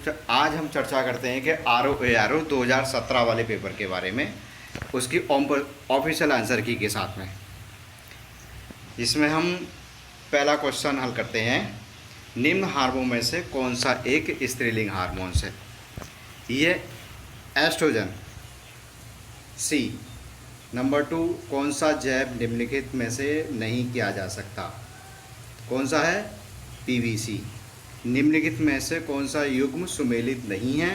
आज हम चर्चा करते हैं कि ROARO 2017 वाले पेपर के बारे में, उसकी ऑफिशियल आंसर की के साथ में। इसमें हम पहला क्वेश्चन हल करते हैं, निम्न हार्मोन में से कौन सा एक स्त्रीलिंग हार्मोन है? ये एस्ट्रोजन, सी। नंबर 2, कौन सा जैव निम्नलिखित में से नहीं किया जा सकता? कौन सा है? PVC। निम्नलिखित में से कौन सा युग्म सुमेलित नहीं है?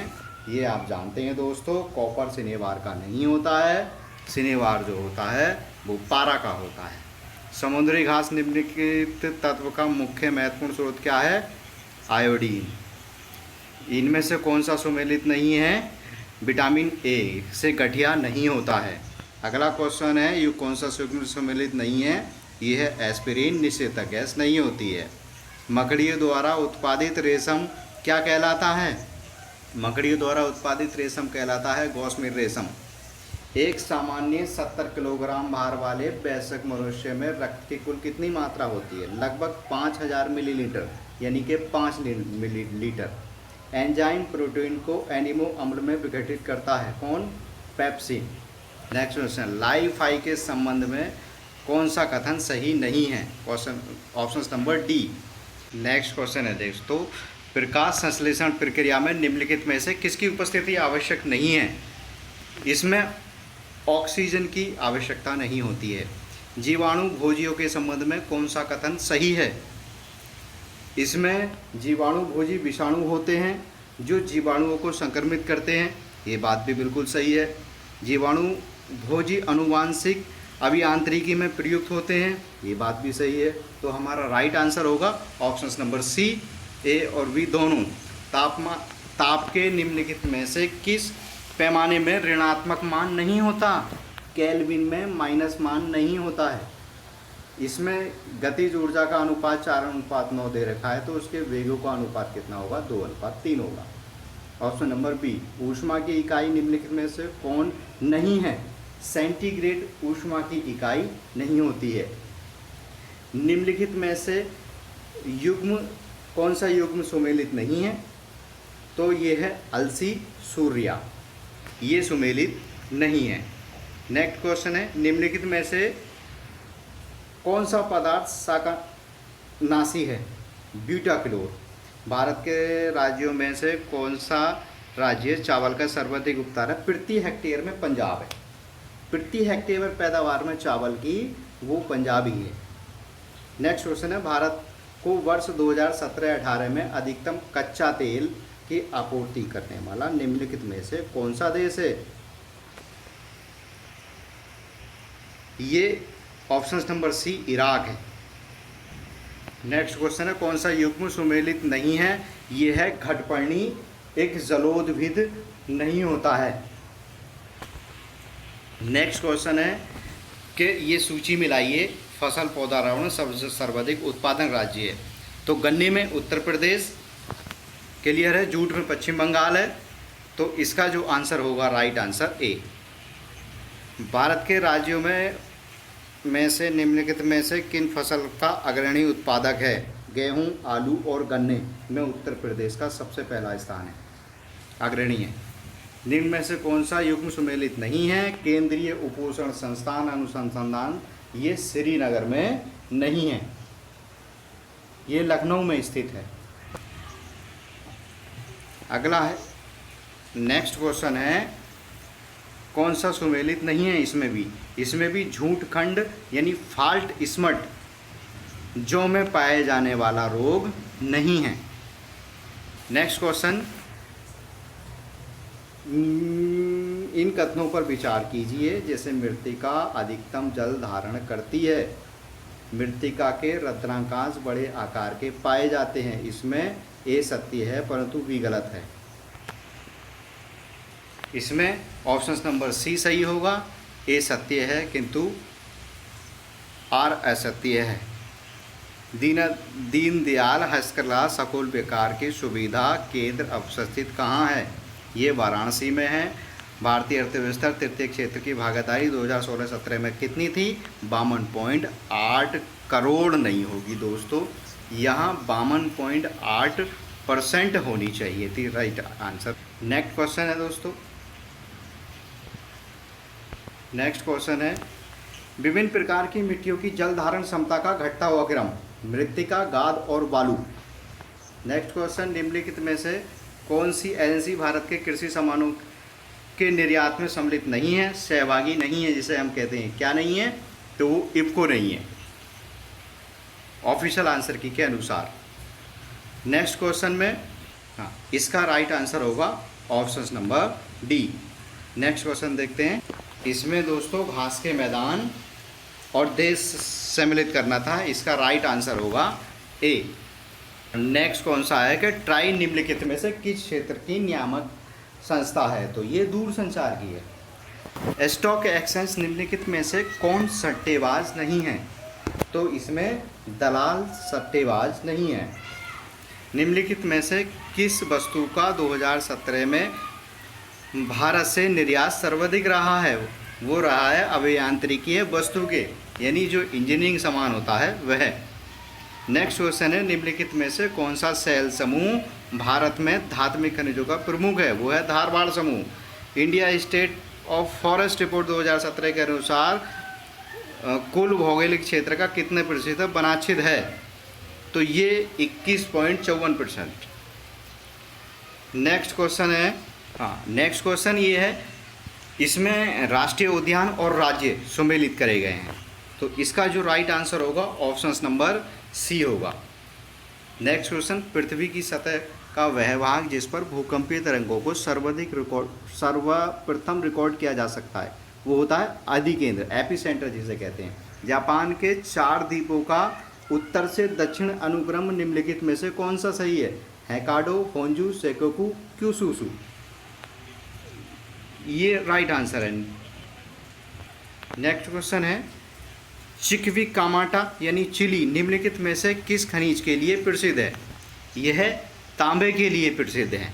ये आप जानते हैं दोस्तों, कॉपर सिनेवार का नहीं होता है। सिनेवार जो होता है वो पारा का होता है। समुद्री घास निम्नलिखित तत्व का मुख्य महत्वपूर्ण स्रोत क्या है? आयोडीन। इनमें से कौन सा सुमेलित नहीं है? विटामिन ए से गठिया नहीं होता है। अगला क्वेश्चन है, ये कौन सा युग्म सुमेलित नहीं है? ये है एस्पिरिन, निषेचक गैस नहीं होती है। मकड़ियों द्वारा उत्पादित रेशम क्या कहलाता है? मकड़ियों द्वारा उत्पादित रेशम कहलाता है गॉसमिर रेशम। एक सामान्य 70 किलोग्राम भार वाले वयस्क मनुष्य में रक्त की कुल कितनी मात्रा होती है? लगभग 5000 मिलीलीटर, यानी कि 5 मिलीलीटर। एंजाइम प्रोटीन को एनिमो अम्ल में विघटित करता है, कौन? Pepsin. Next question, life I के संबंध में कौन सा कथन सही नहीं है? Question option number D. Next question है दोस्तों, प्रकाश संश्लेषण प्रक्रिया में निम्नलिखित में से किसकी उपस्थिति आवश्यक नहीं है? इसमें ऑक्सीजन की आवश्यकता नहीं होती है। जीवाणु भोजियों के संबंध में कौन सा कथन सही है? इसमें जीवाणु भोजी विषाणु होते हैं जो जीवाणुओं को संक्रमित करते हैं, ये बात भी बिल्कुल सही है। जीवाणु भोजी अनुवांशिक अभियांत्रिकी में प्रयुक्त होते हैं, ये बात भी सही है। तो हमारा राइट आंसर होगा ऑप्शन नंबर सी, ए और बी दोनों। ताप के निम्नलिखित में से किस पैमाने में ऋणात्मक मान नहीं होता? केल्विन में माइनस मान नहीं होता है। इसमें गतिज ऊर्जा का अनुपात 4:9 दे रखा है, तो उसके वेगों का अनुपात कितना होगा? 2:3 होगा। ऑप्शन नंबर बी, ऊष्मा की इकाई निम्नलिखित में से कौन नहीं है? सेंटीग्रेड ऊष्मा की इकाई नहीं होती है। निम्नलिखित में से युग्म कौन सा युग्म सुमेलित नहीं है? तो ये है अलसी सूर्या, ये सुमेलित नहीं है। नेक्स्ट क्वेश्चन है, निम्नलिखित में से कौन सा पदार्थ शाकनाशी है? ब्यूटाक्लोर। भारत के राज्यों में से कौन सा राज्य चावल का सर्वाधिक उत्पादन है? प्रति हेक्टेयर में पंजाब है। प्रति हेक्टेयर पैदावार में चावल की वो पंजाब ही है। नेक्स्ट क्वेश्चन है, भारत को वर्ष 2017-18 में अधिकतम कच्चा तेल की आपूर्ति करने वाला निम्नलिखित में से कौन सा देश है? ये ऑप्शन नंबर सी, इराक है। नेक्स्ट क्वेश्चन है, कौन सा युग्म सुमेलित नहीं है? ये है घटपर्णी, एक जलोदभिद नहीं होता है। नेक्स्ट क्वेश्चन है कि ये सूची मिलाइए, फसल पौधारोपण सबसे सर्वाधिक उत्पादन राज्य है। तो गन्ने में उत्तर प्रदेश, क्लियर है। जूट में पश्चिम बंगाल है, तो इसका जो आंसर होगा राइट आंसर ए। भारत के राज्यों में से निम्नलिखित में से किन फसल का अग्रणी उत्पादक है? गेहूं, आलू और गन्ने में उत्तर प्रदेश का सबसे पहला स्थान है, अग्रणी है। निम्न में से कौन सा युग्म सुमेलित नहीं है? केंद्रीय उपोषण संस्थान अनुसंधान, ये श्रीनगर में नहीं है, ये लखनऊ में स्थित है। अगला है, नेक्स्ट क्वेश्चन है, कौन सा सुमेलित नहीं है? इसमें भी झूठ खंड यानी फाल्ट स्मट जौ में पाए जाने वाला रोग नहीं है। नेक्स्ट क्वेश्चन, इन कथनों पर विचार कीजिए। जैसे मृत्तिका अधिकतम जल धारण करती है, मृत्तिका के रत्नाकांश बड़े आकार के पाए जाते हैं, इसमें ए सत्य है परंतु बी गलत है। इसमें ऑप्शन नंबर सी सही होगा, ए सत्य है किंतु आर असत्य है। दीनदयाल हस्तकला स्कूल बेकार की सुविधा केंद्र अवस्थित कहाँ है? ये वाराणसी में है। भारतीय अर्थव्यवस्था तृतीय क्षेत्र की भागीदारी 2016-17 में कितनी थी? 52.8 करोड़ नहीं होगी दोस्तों, यहाँ 52.8 परसेंट होनी चाहिए थी राइट आंसर। नेक्स्ट क्वेश्चन है दोस्तों, नेक्स्ट क्वेश्चन है विभिन्न प्रकार की मिट्टियों की जल धारण क्षमता का घटता हुआ क्रम, मृत्तिका, गाद और बालू। नेक्स्ट क्वेश्चन निम्नलिखित में से कौन सी एजेंसी भारत के कृषि सामानों के निर्यात में सम्मिलित नहीं है, सहभागी नहीं है, जिसे हम कहते हैं क्या नहीं है, तो वो इफको नहीं है ऑफिशियल आंसर की के अनुसार। नेक्स्ट क्वेश्चन में हाँ इसका राइट आंसर होगा option number D. Next question देखते हैं, इसमें दोस्तों घास के मैदान और देश सम्मिलित करना था, इसका राइट आंसर होगा ए। नेक्स्ट कौन सा है कि ट्राई निम्नलिखित में से किस क्षेत्र की नियामक संस्था है, तो ये दूरसंचार की है। स्टॉक एक्सचेंज निम्नलिखित में से कौन सट्टेबाज नहीं है, तो इसमें दलाल सट्टेबाज नहीं है। निम्नलिखित में से किस वस्तु का 2017 में भारत से निर्यात सर्वाधिक रहा है, वो रहा है अभियांत्रिकीय वस्तु के, यानी जो इंजीनियरिंग सामान होता है वह। नेक्स्ट क्वेश्चन है निम्नलिखित में से कौन सा सेल समूह भारत में धात्विक खनिजों का प्रमुख है, वो है धारवाड़ समूह। India state of forest report 2017 के अनुसार कुल भौगोलिक क्षेत्र का कितने प्रतिशत वनाच्छिद है, तो ये 21.54%। नेक्स्ट क्वेश्चन है नेक्स्ट क्वेश्चन ये है, इसमें राष्ट्रीय उद्यान और राज्य सम्मिलित करे गए हैं, तो इसका जो राइट आंसर होगा ऑप्शन नंबर सी होगा। नेक्स्ट क्वेश्चन, पृथ्वी की सतह का वह भाग जिस पर भूकंपीय तरंगों को सर्वप्रथम रिकॉर्ड किया जा सकता है, वो होता है अधिकेंद्र, एपिसेंटर जिसे कहते हैं। जापान के 4 द्वीपों का उत्तर से दक्षिण अनुक्रम निम्नलिखित में से कौन सा सही है, होक्काइडो, होन्शु, सेकोकू, क्यूशुशु। ये राइट आंसर है। नेक्स्ट क्वेश्चन है, चिक्विकामाटा यानी चिली निम्नलिखित में से किस खनिज के लिए प्रसिद्ध है, यह तांबे के लिए प्रसिद्ध है।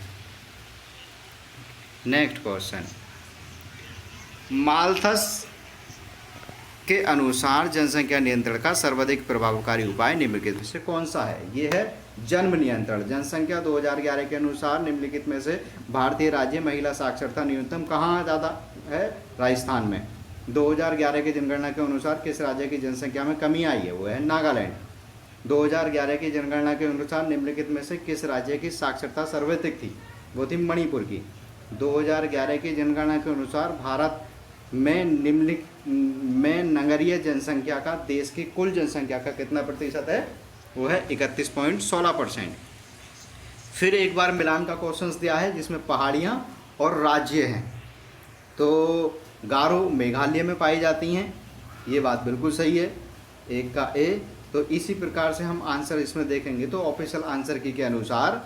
नेक्स्ट क्वेश्चन, माल्थस के अनुसार जनसंख्या नियंत्रण का सर्वाधिक प्रभावकारी उपाय निम्नलिखित में से कौन सा है, ये है जन्म नियंत्रण। जनसंख्या 2011 के अनुसार निम्नलिखित में से भारतीय राज्य महिला साक्षरता न्यूनतम कहाँ ज़्यादा है, राजस्थान में। 2011 की जनगणना के अनुसार किस राज्य की जनसंख्या में कमी आई है, वो है नागालैंड। 2011 की जनगणना के अनुसार निम्नलिखित में से किस राज्य की साक्षरता सर्वाधिक थी, वो थी मणिपुर की। 2011 की जनगणना के अनुसार भारत में नगरीय जनसंख्या का देश की कुल जनसंख्या का कितना प्रतिशत है, वो है 31.16%। फिर एक बार मिलान का क्वेश्चन दिया है जिसमें पहाड़ियाँ और राज्य हैं, तो गारो मेघालय में पाई जाती हैं, ये बात बिल्कुल सही है, एक का ए। तो इसी प्रकार से हम आंसर इसमें देखेंगे तो ऑफिशियल आंसर की के अनुसार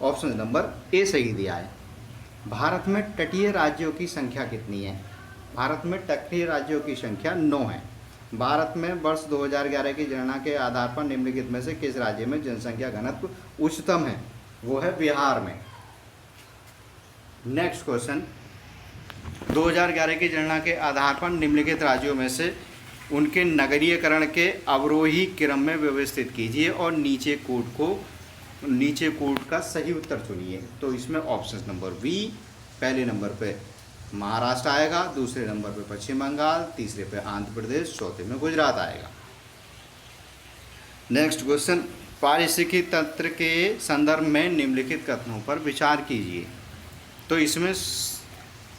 ऑप्शन नंबर ए सही दिया है। भारत में तटीय राज्यों की संख्या कितनी है, भारत में तटीय राज्यों की संख्या 9 है। भारत में वर्ष 2011 की जनगणना के आधार पर निम्नलिखित में से किस राज्य में जनसंख्या घनत्व उच्चतम है, वो है बिहार में। नेक्स्ट क्वेश्चन, 2011 की जनगणना के आधार पर निम्नलिखित राज्यों में से उनके नगरीयकरण के अवरोही क्रम में व्यवस्थित कीजिए और नीचे कोड का सही उत्तर चुनिए। तो इसमें ऑप्शन नंबर बी, पहले नंबर पे महाराष्ट्र आएगा, दूसरे नंबर पे पश्चिम बंगाल, तीसरे पे आंध्र प्रदेश, चौथे में गुजरात आएगा। नेक्स्ट क्वेश्चन, पारिस्थितिकी तंत्र के संदर्भ में निम्नलिखित कथनों पर विचार कीजिए। तो इसमें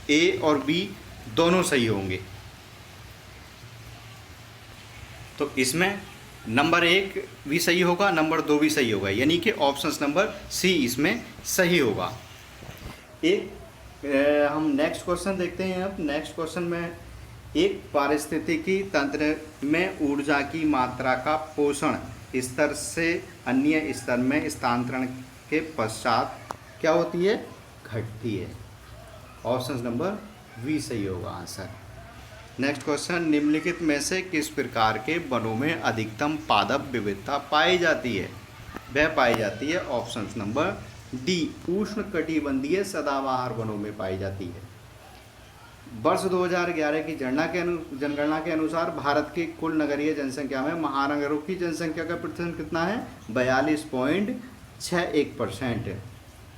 ए और बी दोनों सही होंगे, तो इसमें नंबर 1 भी सही होगा, नंबर 2 भी सही होगा, यानी कि ऑप्शन नंबर सी इसमें सही होगा। हम नेक्स्ट क्वेश्चन देखते हैं। अब नेक्स्ट क्वेश्चन में, एक पारिस्थितिकी तंत्र में ऊर्जा की मात्रा का पोषण स्तर से अन्य स्तर में स्थानांतरण के पश्चात क्या होती है, घटती है। ऑप्शन नंबर बी सही होगा आंसर। नेक्स्ट क्वेश्चन, निम्नलिखित में से किस प्रकार के वनों में अधिकतम पादप विविधता पाई जाती है, वह पाई जाती है ऑप्शन नंबर डी, उष्ण कटिबंधीय सदाबहार वनों में पाई जाती है। वर्ष 2011 की जनगणना के अनुसार भारत की कुल नगरीय जनसंख्या में महानगरों की जनसंख्या का प्रतिशत कितना है, 6.1%।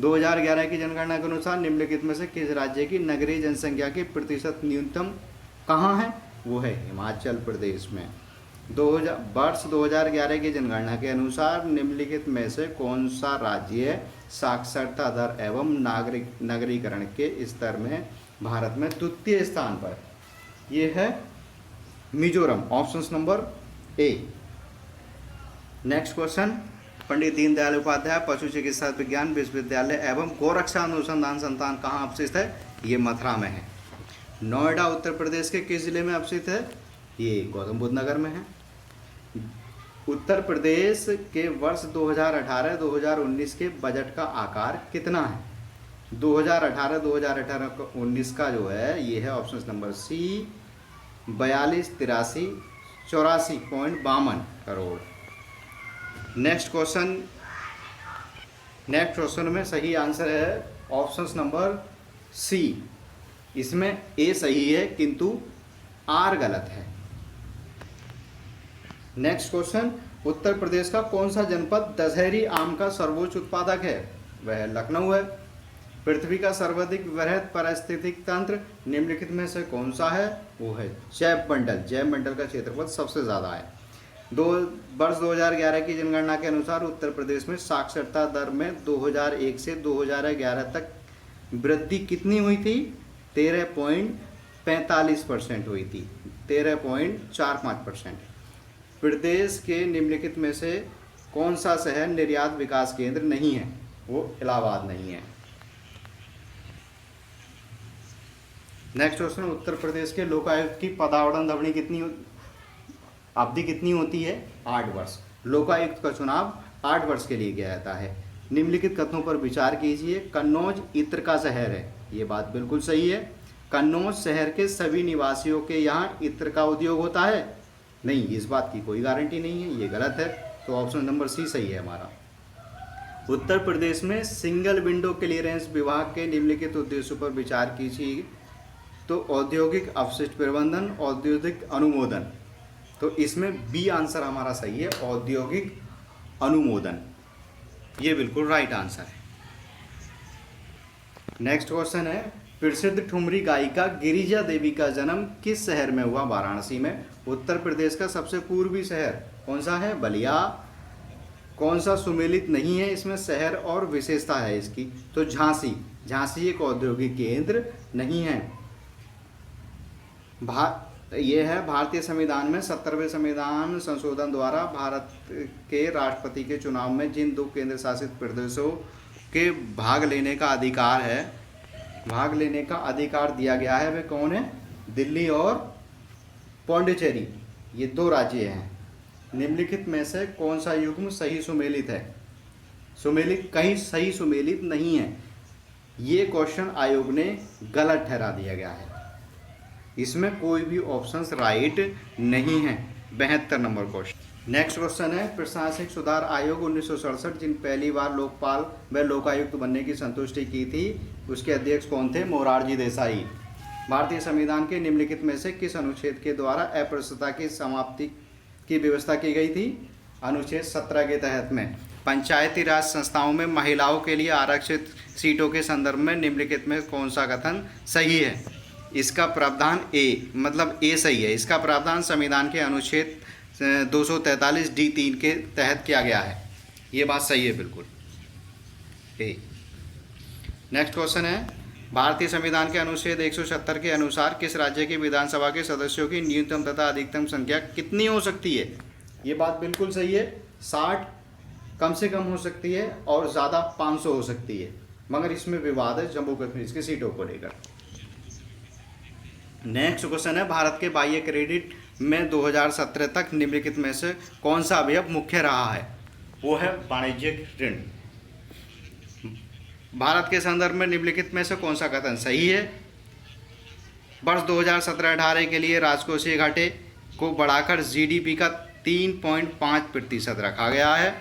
2011 की जनगणना के अनुसार निम्नलिखित में से किस राज्य की नगरीय जनसंख्या की प्रतिशत न्यूनतम कहाँ है? वो है हिमाचल प्रदेश में। 2011 की जनगणना के अनुसार निम्नलिखित में से कौन सा राज्य साक्षरता दर एवं नगरीकरण के स्तर में भारत में द्वितीय स्थान पर? ये है Mizoram, option number A. Next question, Pandit Deendayal Upadhyay Pashu Chikitsa विज्ञान विश्वविद्यालय एवं गौरक्षा अनुसंधान संस्थान कहाँ अवस्थित है? ये मथुरा में है। नोएडा उत्तर प्रदेश के किस जिले में अवस्थित है? ये गौतम बुद्ध नगर में है। उत्तर प्रदेश के वर्ष 2018-2019 के बजट का आकार कितना है? 2018-2019 का जो है ये है option number C 42-83-84.52 crore. Next question में सही आंसर है ऑप्शन नंबर सी। इसमें ए सही है किंतु आर गलत है। नेक्स्ट क्वेश्चन, उत्तर प्रदेश का कौन सा जनपद दशहरी आम का सर्वोच्च उत्पादक है? वह लखनऊ है। पृथ्वी का सर्वाधिक वृहद पारिस्थितिक तंत्र निम्नलिखित में से कौन सा है? वो है जैव मंडल का क्षेत्रफल सबसे ज़्यादा है। वर्ष 2011 की जनगणना के अनुसार उत्तर प्रदेश में साक्षरता दर में 2001 से 2011 तक वृद्धि कितनी हुई थी? 13.45% हुई थी, 13.45%। प्रदेश के निम्नलिखित में से कौन सा शहर निर्यात विकास केंद्र नहीं है? वो इलाहाबाद नहीं है। नेक्स्ट क्वेश्चन, उत्तर प्रदेश के लोकायुक्त की पदावधि अवधि कितनी होती है? 8 वर्ष। लोकायुक्त का चुनाव 8 वर्ष के लिए किया जाता है। निम्नलिखित कथनों पर विचार कीजिए। कन्नौज इत्र का शहर है, ये बात बिल्कुल सही है। कन्नौज शहर के सभी निवासियों के यहाँ इत्र का उद्योग होता है? नहीं, इस बात की कोई गारंटी नहीं है, ये गलत है। तो ऑप्शन नंबर सी सही है हमारा। उत्तर प्रदेश में सिंगल विंडो क्लियरेंस विभाग के निम्नलिखित उद्देश्यों पर विचार कीजिए। तो औद्योगिक अपशिष्ट प्रबंधन, औद्योगिक अनुमोदन। तो इसमें बी आंसर हमारा सही है, औद्योगिक अनुमोदन, ये बिल्कुल राइट आंसर है। नेक्स्ट क्वेश्चन है, प्रसिद्ध ठुमरी गायिका गिरिजा देवी का जन्म किस शहर में हुआ? वाराणसी में। उत्तर प्रदेश का सबसे पूर्वी शहर कौन सा है? बलिया। कौन सा सुमेलित नहीं है इसमें शहर और विशेषता है इसकी? तो झांसी। झांसी एक औद्योगिक केंद्र नहीं है। ये है भारतीय संविधान में 70वें संविधान संशोधन द्वारा भारत के राष्ट्रपति के चुनाव में जिन 2 केंद्र शासित प्रदेशों के भाग लेने का अधिकार दिया गया है वे कौन है? दिल्ली और पौंडीचेरी, ये 2 राज्य हैं। निम्नलिखित में से कौन सा युग्म सही सुमेलित है? कहीं सही सुमेलित नहीं है, ये क्वेश्चन आयोग ने गलत ठहरा दिया गया है। इसमें कोई भी ऑप्शंस राइट नहीं है। 72 नंबर क्वेश्चन। नेक्स्ट क्वेश्चन है, प्रशासनिक सुधार आयोग 1967 जिन पहली बार लोकपाल व लोकायुक्त बनने की संतुष्टि की थी उसके अध्यक्ष कौन थे? मोरारजी देसाई। भारतीय संविधान के निम्नलिखित में से किस अनुच्छेद के द्वारा अस्पृश्यता की समाप्ति की व्यवस्था की गई थी? अनुच्छेद 17 के तहत में पंचायती राज संस्थाओं में महिलाओं के लिए आरक्षित सीटों के संदर्भ में निम्नलिखित में कौन सा कथन सही है? इसका प्रावधान ए सही है। इसका प्रावधान संविधान के अनुच्छेद 243D3 के तहत किया गया है, ये बात सही है बिल्कुल ए। नेक्स्ट क्वेश्चन है, भारतीय संविधान के अनुच्छेद 170 के अनुसार किस राज्य की विधानसभा के सदस्यों की न्यूनतम तथा अधिकतम संख्या कितनी हो सकती है? ये बात बिल्कुल सही है। 60 कम से कम हो सकती है और ज़्यादा 500 हो सकती है, मगर इसमें विवाद है जम्मू कश्मीर की सीटों को लेकर। नेक्स्ट क्वेश्चन है, भारत के बाह्य क्रेडिट में 2017 तक निम्नलिखित में से कौन सा अवयव मुख्य रहा है? वो है वाणिज्यिक ऋण। भारत के संदर्भ में निम्नलिखित में से कौन सा कथन सही है? वर्ष 2017-18 के लिए राजकोषीय घाटे को बढ़ाकर जीडीपी का 3.5% रखा गया है।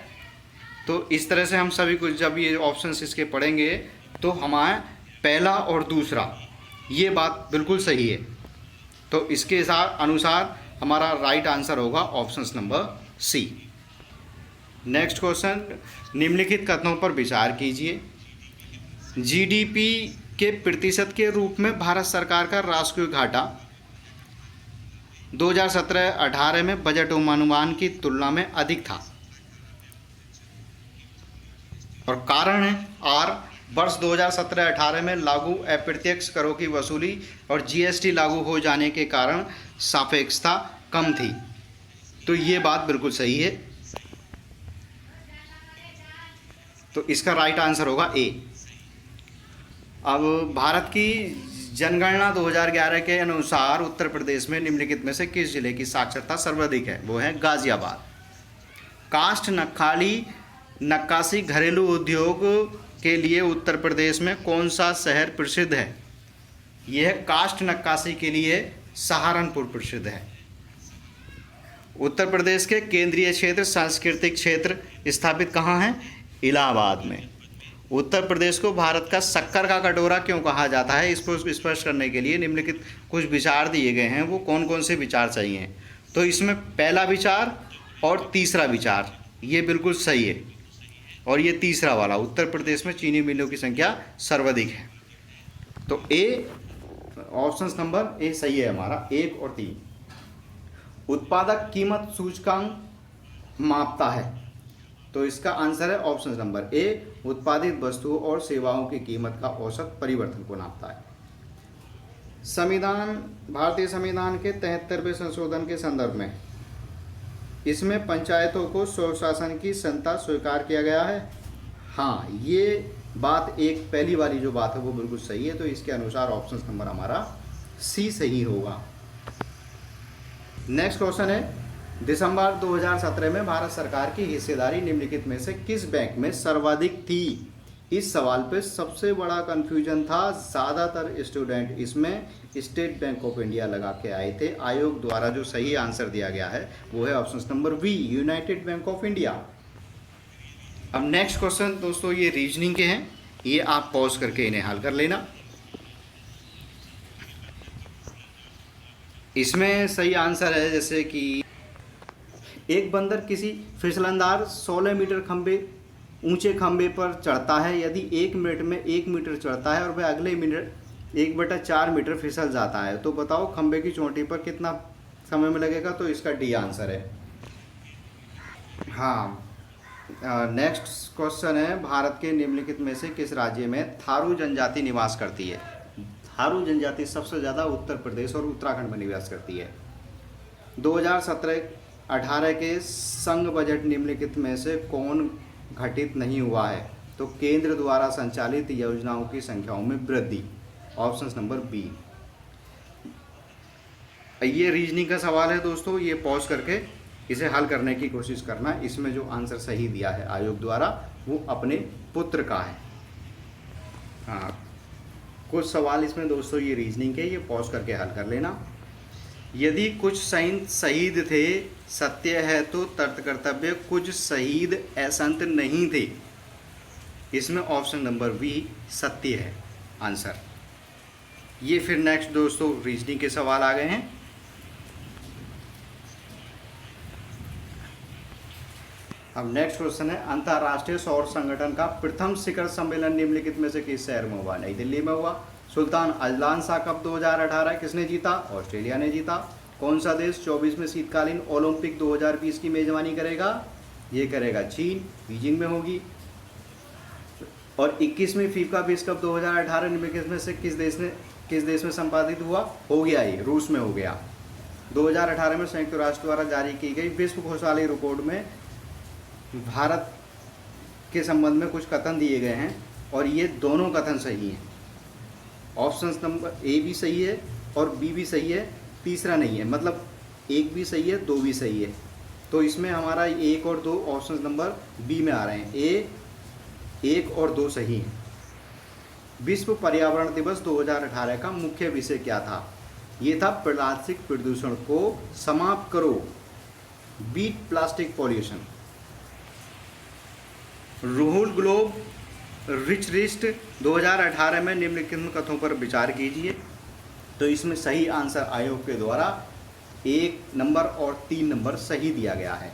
तो इस तरह से हम सभी कुछ जब ये ऑप्शंस इसके पढ़ेंगे तो हमारा पहला और दूसरा ये बात बिल्कुल सही है। तो इसके अनुसार हमारा राइट आंसर होगा option number C. Next question, निम्नलिखित कथनों पर विचार कीजिए। जीडीपी के प्रतिशत के रूप में भारत सरकार का राष्ट्रीय घाटा 2017-18 में बजट अनुमान की तुलना में अधिक था, और कारण है आर, वर्ष 2017-18 में लागू अप्रत्यक्ष करों की वसूली और जीएसटी लागू हो जाने के कारण सापेक्षता कम थी। तो ये बात बिल्कुल सही है, तो इसका राइट आंसर होगा ए। अब भारत की जनगणना 2011 के अनुसार उत्तर प्रदेश में निम्नलिखित में से किस जिले की साक्षरता सर्वाधिक है? वो है गाजियाबाद। काष्ठ नक्काशी घरेलू उद्योग के लिए उत्तर प्रदेश में कौन सा शहर प्रसिद्ध है? यह काष्ठ नक्काशी के लिए सहारनपुर प्रसिद्ध है। उत्तर प्रदेश के केंद्रीय क्षेत्र सांस्कृतिक क्षेत्र स्थापित कहाँ है? इलाहाबाद में। उत्तर प्रदेश को भारत का शक्कर का कटोरा क्यों कहा जाता है? इसको स्पष्ट करने के लिए निम्नलिखित कुछ विचार दिए गए हैं, वो कौन कौन से विचार चाहिए? तो इसमें पहला विचार और तीसरा विचार ये बिल्कुल सही है, और ये तीसरा वाला, उत्तर प्रदेश में चीनी मिलों की संख्या सर्वाधिक है। तो ए, ऑप्शन नंबर ए सही है हमारा, 1 और 3। उत्पादक कीमत सूचकांक मापता है, तो इसका आंसर है ऑप्शन नंबर ए, उत्पादित वस्तुओं और सेवाओं की कीमत का औसत परिवर्तन को नापता है। संविधान, भारतीय संविधान के 73वें संशोधन के संदर्भ में इसमें पंचायतों को स्वशासन की संता स्वीकार किया गया है। हाँ, ये बात एक पहली वाली जो बात है वो बिल्कुल सही है, तो इसके अनुसार ऑप्शन नंबर हमारा सी सही होगा। नेक्स्ट क्वेश्चन है, दिसंबर 2017 में भारत सरकार की हिस्सेदारी निम्नलिखित में से किस बैंक में सर्वाधिक थी? इस सवाल पे सबसे बड़ा कंफ्यूजन था, ज़्यादातर स्टूडेंट इसमें स्टेट बैंक ऑफ इंडिया लगा के आए थे। आयोग द्वारा जो सही आंसर दिया गया है वो है option number B, United Bank of India. अब नेक्स्ट क्वेश्चन दोस्तों ये रीजनिंग के हैं, ये आप पॉज करके इन्हें हल कर लेना। इसमें सही आंसर है जैसे कि एक बंदर किसी फिसलनदार 16 मीटर ऊंचे खंबे पर चढ़ता है। यदि 1 मिनट में 1 मीटर चढ़ता है और वह अगले मिनट 1/4 मीटर फिसल जाता है, तो बताओ खंबे की चोटी पर कितना समय में लगेगा? तो इसका डी आंसर है। हाँ, नेक्स्ट क्वेश्चन है, भारत के निम्नलिखित में से किस राज्य में थारू जनजाति निवास करती है? थारू जनजाति सबसे ज़्यादा उत्तर प्रदेश और उत्तराखंड में निवास करती है। 2017-18 के संघ बजट निम्नलिखित में से कौन घटित नहीं हुआ है? तो केंद्र द्वारा संचालित योजनाओं की संख्याओं में वृद्धि, ऑप्शन नंबर बी। ये रीजनिंग का सवाल है दोस्तों, ये पॉज करके इसे हल करने की कोशिश करना। इसमें जो आंसर सही दिया है आयोग द्वारा वो अपने पुत्र का है। हाँ, कुछ सवाल इसमें दोस्तों ये रीजनिंग के, ये पॉज करके हल कर लेना। यदि कुछ शहीद थे सत्य है तो तर्क कर्तव्य, कुछ शहीद असंत नहीं थे। इसमें ऑप्शन नंबर बी सत्य है आंसर। ये फिर नेक्स्ट दोस्तों रीजनिंग के सवाल आ गए हैं। अब नेक्स्ट क्वेश्चन है, अंतर्राष्ट्रीय सौर संगठन का प्रथम शिखर सम्मेलन निम्नलिखित में से किस शहर में हुआ? नई दिल्ली में हुआ। सुल्तान अजलान शाह कप 2018 किसने जीता? ऑस्ट्रेलिया ने जीता। कौन सा देश 24वें शीतकालीन ओलंपिक 2020 की मेजबानी करेगा? ये करेगा चीन, बीजिंग में होगी। और 21वीं फीफा विश्व कप 2018 निम्नलिखित में से किस देश में संपादित हुआ? हो गया, ये रूस में हो गया। 2018 में संयुक्त राष्ट्र द्वारा जारी की गई विश्व खुशहाली रिपोर्ट में भारत के संबंध में कुछ कथन दिए गए हैं, और ये दोनों कथन सही हैं। ऑप्शन नंबर ए भी सही है और बी भी सही है, तीसरा नहीं है, मतलब एक भी सही है, दो भी सही है। तो इसमें हमारा 1 और 2 ऑप्शन नंबर बी में आ रहे हैं। ए 1 और 2 सही हैं। विश्व पर्यावरण दिवस 2018 का मुख्य विषय क्या था? ये था प्लास्टिक प्रदूषण को समाप्त करो, beat plastic pollution. Rule globe rich list 2018 में निम्नलिखित कथनों पर विचार कीजिए। तो इसमें सही आंसर आयोग के द्वारा 1 नंबर और 3 नंबर सही दिया गया है।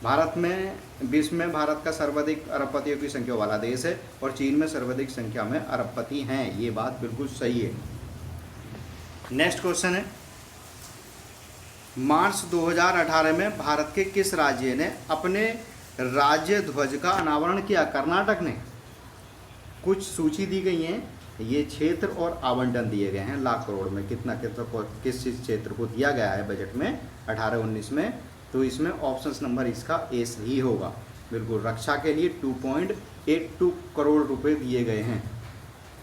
भारत में विश्व में भारत का सर्वाधिक अरबपतियों की संख्या वाला देश है और चीन में सर्वाधिक संख्या में अरबपति हैं, ये बात बिल्कुल सही है। नेक्स्ट क्वेश्चन है, मार्च 2018 में भारत के किस राज्य ने अपने राज्य ध्वज का अनावरण किया? कर्नाटक ने। कुछ सूची दी गई हैं, ये क्षेत्र और आवंटन दिए गए हैं लाख करोड़ में, कितना किस क्षेत्र को दिया गया है बजट में 18-19 में। तो इसमें ऑप्शन नंबर इसका ए सही होगा। बिल्कुल, रक्षा के लिए 2.82 करोड़ रुपए दिए गए हैं,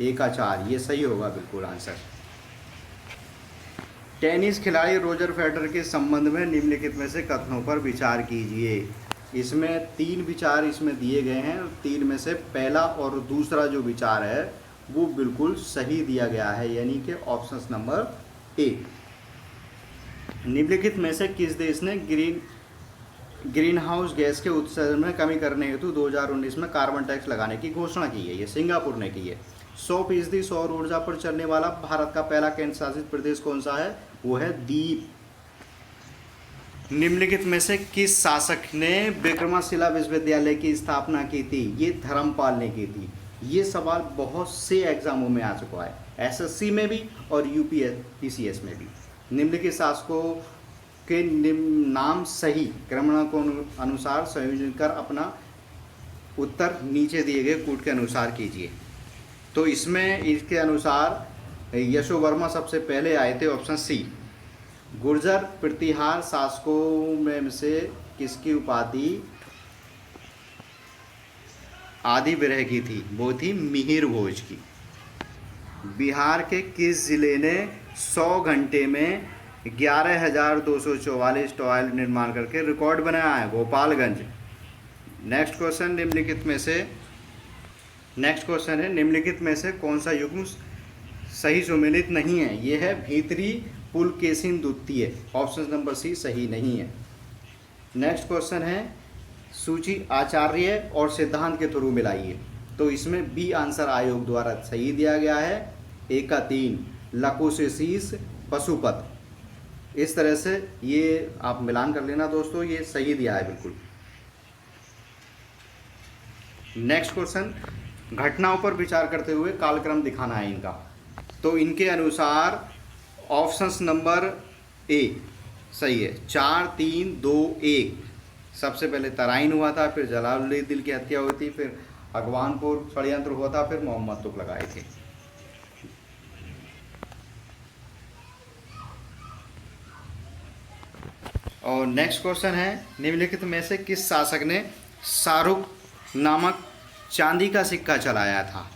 1 का 4, ये सही होगा बिल्कुल आंसर। टेनिस खिलाड़ी रोजर फेडरर के संबंध में निम्नलिखित में से कथनों पर विचार कीजिए। इसमें 3 विचार इसमें दिए गए हैं, 3 में से पहला और दूसरा जो विचार है वो बिल्कुल सही दिया गया है, यानी कि ऑप्शन नंबर ए। निम्नलिखित में से किस देश ने ग्रीन हाउस गैस के उत्सर्जन में कमी करने हेतु 2019 में कार्बन टैक्स लगाने की घोषणा की है? ये सिंगापुर ने की है। 100% सौर ऊर्जा पर चलने वाला भारत का पहला केंद्र शासित प्रदेश कौन सा है? वो है दीव। निम्नलिखित में से किस शासक ने विक्रमशिला विश्वविद्यालय की स्थापना की थी? ये धर्मपाल ने की थी। ये सवाल बहुत से एग्जामों में आ चुका है, एसएससी में भी और यूपीएससी में भी। निम्नलिखित शासकों के नाम सही क्रमण को अनुसार संयोजन कर अपना उत्तर नीचे दिए गए कूट के अनुसार कीजिए। तो इसमें इसके अनुसार यशो वर्मा सबसे पहले आए थे, ऑप्शन सी। गुर्जर प्रतिहार शासकों में से किसकी उपाधि आदि विरह की थी? वो थी मिहिर भोज की। बिहार के किस जिले ने 100 घंटे में 11,244 टॉयलेट निर्माण करके रिकॉर्ड बनाया है? गोपालगंज। नेक्स्ट क्वेश्चन है, निम्नलिखित में से कौन सा युग्म सही सुमेलित नहीं है? ये है भीतरी पुलकेशिन द्वितीय, ऑप्शन नंबर सी सही नहीं है। नेक्स्ट क्वेश्चन है, सूची आचार्य और सिद्धांत के थ्रू मिलाइए। तो इसमें बी आंसर आयोग द्वारा सही दिया गया है, 1 का 3 लकोसिस पशुपत। इस तरह से ये आप मिलान कर लेना दोस्तों, ये सही दिया है बिल्कुल। नेक्स्ट क्वेश्चन, घटनाओं पर विचार करते हुए कालक्रम दिखाना है इनका। तो इनके अनुसार ऑप्शंस नंबर ए सही है, 4, 3, 2, 1। सबसे पहले तराइन हुआ था, फिर जलालुद्दीन की हत्या हुई थी, फिर अगवानपुर षड्यंत्र हुआ था, फिर मोहम्मद तुगलक आए थे। और नेक्स्ट क्वेश्चन है, निम्नलिखित में से किस शासक ने शाहरुख नामक चांदी का सिक्का चलाया था?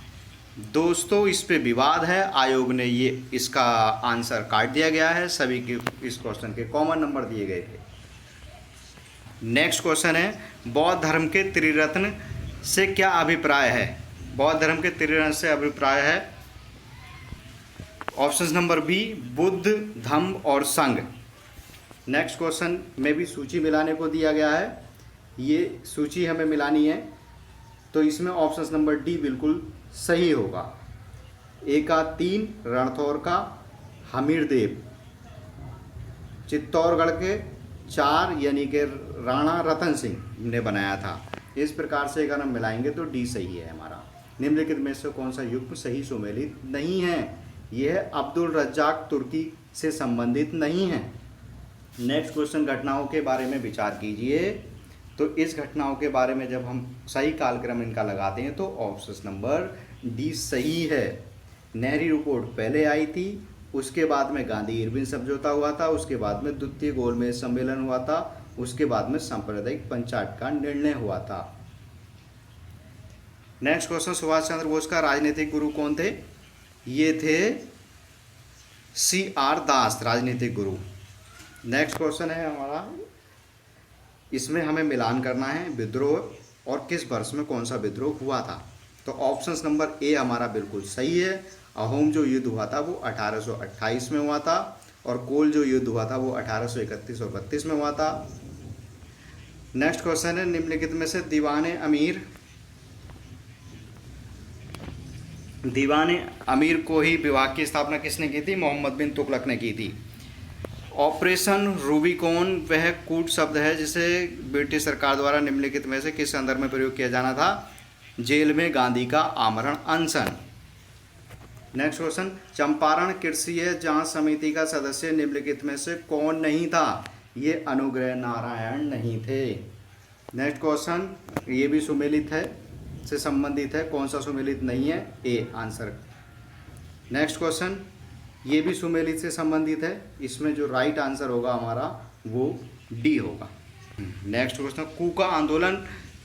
दोस्तों इस पे विवाद है, आयोग ने ये इसका आंसर काट दिया गया है, सभी के इस क्वेश्चन के कॉमन नंबर दिए गए थे। नेक्स्ट क्वेश्चन है, बौद्ध धर्म के त्रिरत्न से क्या अभिप्राय है? बौद्ध धर्म के त्रिरत्न से अभिप्राय है ऑप्शन नंबर बी, बुद्ध, धम्म और संघ। नेक्स्ट क्वेश्चन में भी सूची मिलाने को दिया गया है, ये सूची हमें मिलानी है। तो इसमें ऑप्शन नंबर डी बिल्कुल सही होगा। 1 का 3 रणथौर का हमीरदेव, चित्तौड़गढ़ के 4 यानी कि राणा रतन सिंह ने बनाया था। इस प्रकार से अगर हम मिलाएंगे तो डी सही है हमारा। निम्नलिखित में से कौन सा युग्म सही सुमेलित नहीं है? यह अब्दुल रज्जाक तुर्की से संबंधित नहीं है। नेक्स्ट क्वेश्चन, घटनाओं के बारे में विचार कीजिए। तो इस घटनाओं के बारे में जब हम सही कालक्रम इनका लगाते हैं तो ऑप्शन नंबर डी सही है। नेहरू रिपोर्ट पहले आई थी, उसके बाद में गांधी इरविन समझौता हुआ था, उसके बाद में द्वितीय गोलमेज सम्मेलन हुआ था, उसके बाद में सांप्रदायिक पंचायत का निर्णय हुआ था। नेक्स्ट क्वेश्चन, सुभाष चंद्र बोस का राजनीतिक गुरु कौन थे? ये थे CR दास, राजनीतिक गुरु। नेक्स्ट क्वेश्चन है हमारा, इसमें हमें मिलान करना है विद्रोह और किस वर्ष में कौन सा विद्रोह हुआ था। तो ऑप्शन नंबर ए हमारा बिल्कुल सही है। अहोम जो युद्ध हुआ था वो 1828 में हुआ था और कोल जो युद्ध हुआ था वो 1831 और 32 में हुआ था। नेक्स्ट क्वेश्चन है, निम्नलिखित में से दीवाने अमीर को ही विभाग की स्थापना किसने की थी? मोहम्मद बिन तुगलक ने की थी। ऑपरेशन रूबिकॉन वह कूट शब्द है जिसे ब्रिटिश सरकार द्वारा निम्नलिखित में से किस संदर्भ में प्रयोग किया जाना था? जेल में गांधी का आमरण अनशन। नेक्स्ट क्वेश्चन, चंपारण कृषि जांच समिति का सदस्य निम्नलिखित में से कौन नहीं था? ये अनुग्रह नारायण नहीं थे। नेक्स्ट क्वेश्चन, ये भी सुमेलित है से संबंधित है, कौन सा सुमेलित नहीं है? A answer. नेक्स्ट क्वेश्चन, ये भी सुमेलित से संबंधित है, इसमें जो राइट आंसर होगा हमारा वो डी होगा। नेक्स्ट क्वेश्चन, कूका आंदोलन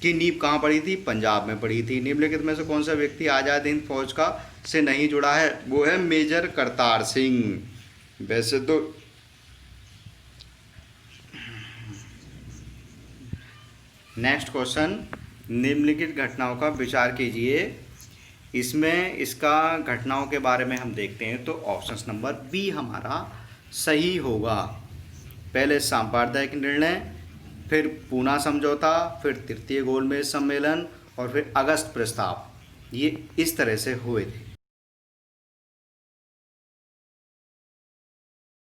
की नींव कहाँ पड़ी थी? पंजाब में पड़ी थी। निम्नलिखित में से कौन सा व्यक्ति आज़ाद हिंद फौज का से नहीं जुड़ा है? वो है मेजर करतार सिंह। वैसे तो नेक्स्ट क्वेश्चन, निम्नलिखित घटनाओं का विचार कीजिए। इसमें इसका घटनाओं के बारे में हम देखते हैं तो ऑप्शन नंबर बी हमारा सही होगा। पहले सांप्रदायिक निर्णय, फिर पूना समझौता, फिर तृतीय गोलमेज सम्मेलन और फिर अगस्त प्रस्ताव, ये इस तरह से हुए थे।